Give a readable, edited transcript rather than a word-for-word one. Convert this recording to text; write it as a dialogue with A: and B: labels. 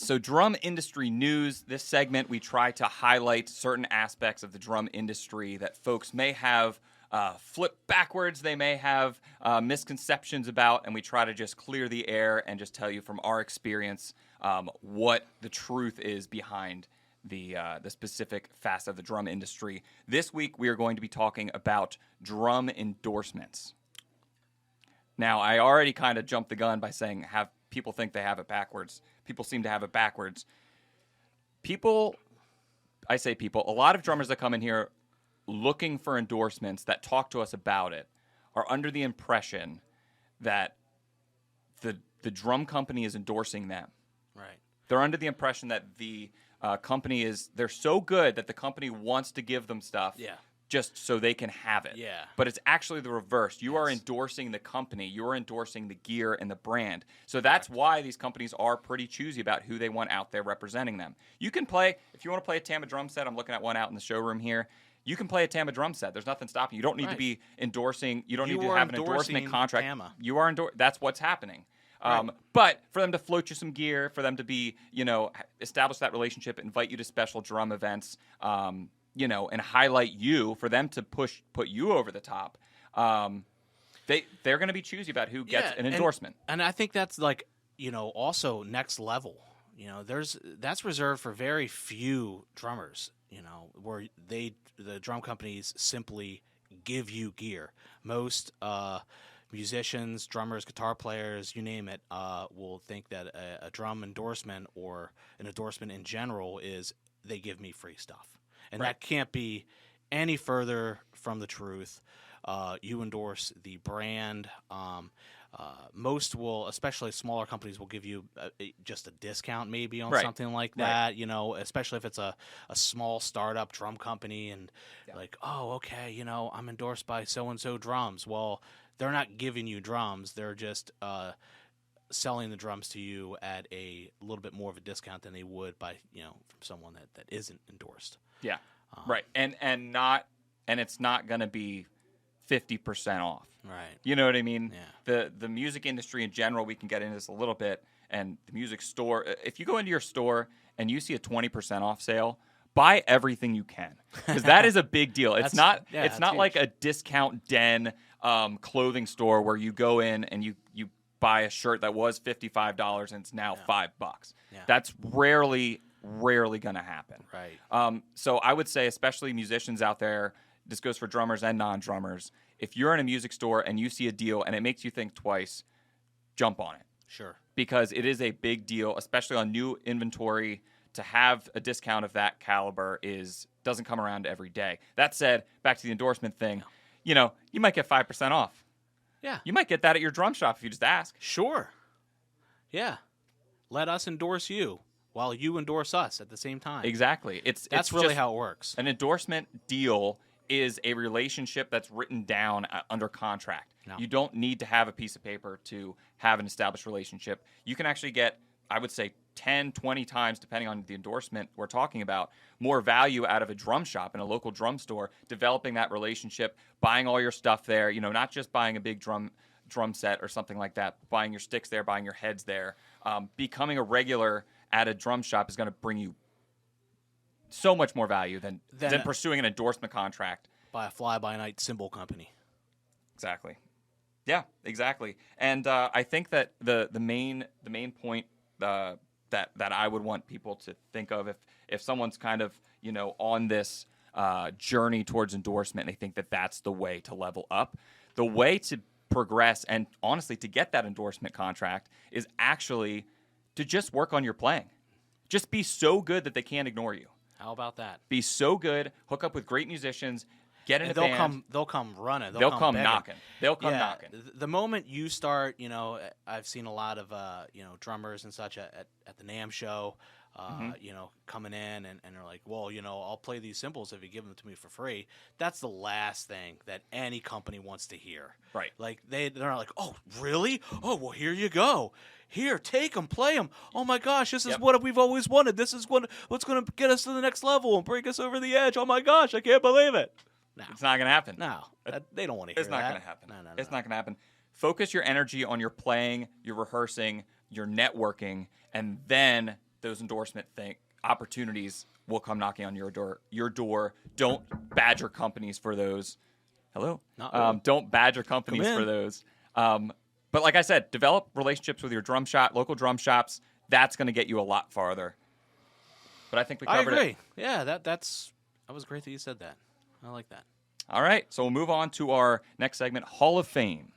A: So drum industry news. This segment, we try to highlight certain aspects of the drum industry that folks may have flipped backwards, they may have misconceptions about, and we try to just clear the air and just tell you from our experience what the truth is behind the specific facet of the drum industry. This week, we are going to be talking about drum endorsements. Now, I already kind of jumped the gun by saying have people think they have it backwards. People seem to have it backwards. I say people, a lot of drummers that come in here looking for endorsements that talk to us about it are under the impression that the drum company is endorsing them.
B: Right.
A: They're under the impression that the company they're so good that the company wants to give them stuff just so they can have it.
B: Yeah.
A: But it's actually the reverse. You are endorsing the company. You are endorsing the gear and the brand. So that's why these companies are pretty choosy about who they want out there representing them. You can play, if you want to play a Tama drum set, I'm looking at one out in the showroom here. You can play a Tama drum set. There's nothing stopping you. You don't need to be endorsing. You don't need to have an endorsement contract.
B: Tama.
A: You are That's what's happening. But for them to float you some gear, for them to be, establish that relationship, invite you to special drum events, and highlight you, for them to put you over the top, they're going to be choosy about who gets an endorsement.
B: And I think that's also next level. That's reserved for very few drummers. Where the drum companies simply give you gear. Most musicians, drummers, guitar players, you name it, will think that a drum endorsement or an endorsement in general is they give me free stuff. And that can't be any further from the truth. You endorse the brand. Most will, especially smaller companies, will give you just a discount maybe on something like that, especially if it's a small startup drum company and like, oh, okay, I'm endorsed by so-and-so drums. Well, they're not giving you drums. They're just selling the drums to you at a little bit more of a discount than they would by, from someone that isn't endorsed.
A: Yeah, right. And it's not going to be 50% off.
B: Right.
A: You know what I mean?
B: Yeah.
A: The music industry in general, we can get into this a little bit, and the music store, if you go into your store and you see a 20% off sale, buy everything you can, because that is a big deal. It's not like a discount den clothing store where you go in and you buy a shirt that was $55 and it's now $5.
B: Yeah.
A: That's rarely going to happen.
B: Right.
A: So I would say, especially musicians out there, this goes for drummers and non-drummers, if you're in a music store and you see a deal and it makes you think twice, jump on it.
B: Sure.
A: Because it is a big deal, especially on new inventory. To have a discount of that caliber doesn't come around every day. That said, back to the endorsement thing, you might get 5% off.
B: Yeah.
A: You might get that at your drum shop if you just ask.
B: Sure. Yeah. Let us endorse you while you endorse us at the same time.
A: Exactly.
B: That's really how it works.
A: An endorsement deal is a relationship that's written down under contract.
B: No.
A: You don't need to have a piece of paper to have an established relationship. You can actually get, I would say, 10, 20 times, depending on the endorsement we're talking about, more value out of a drum shop in a local drum store, developing that relationship, buying all your stuff there, not just buying a big drum set or something like that, buying your sticks there, buying your heads there. Becoming a regular at a drum shop is going to bring you so much more value than pursuing an endorsement contract
B: by a fly-by-night cymbal company.
A: Exactly. Yeah, exactly. And I think that the main point that I would want people to think of if someone's kind of on this journey towards endorsement, and they think that that's the way to level up, the way to progress and honestly to get that endorsement contract is actually to just work on your playing. Just be so good that they can't ignore you.
B: How about that?
A: Be so good, hook up with great musicians, get in a band.
B: They'll come running.
A: They'll come knocking. They'll come
B: yeah,
A: knocking.
B: The moment you start, I've seen a lot of, drummers and such at the NAMM show, coming in and they're like, well, I'll play these cymbals if you give them to me for free. That's the last thing that any company wants to hear.
A: Right.
B: Like they're not like, oh, really? Oh, well, here you go. Here, take them, play them. Oh my gosh, this is what we've always wanted. This is what's going to get us to the next level and bring us over the edge. Oh my gosh, I can't believe it. No.
A: It's not going to happen.
B: No, they don't want to hear that.
A: It's not going to happen.
B: No.
A: It's not going to happen. Focus your energy on your playing, your rehearsing, your networking, and then those endorsement opportunities will come knocking on your door. Don't badger companies for those. Hello.
B: Not really.
A: Don't badger companies for those. But like I said, develop relationships with your local drum shops. That's going to get you a lot farther. But I think we covered
B: I agree.
A: it.
B: Yeah, that was great that you said that. I like that.
A: All right, so we'll move on to our next segment, Hall of Fame.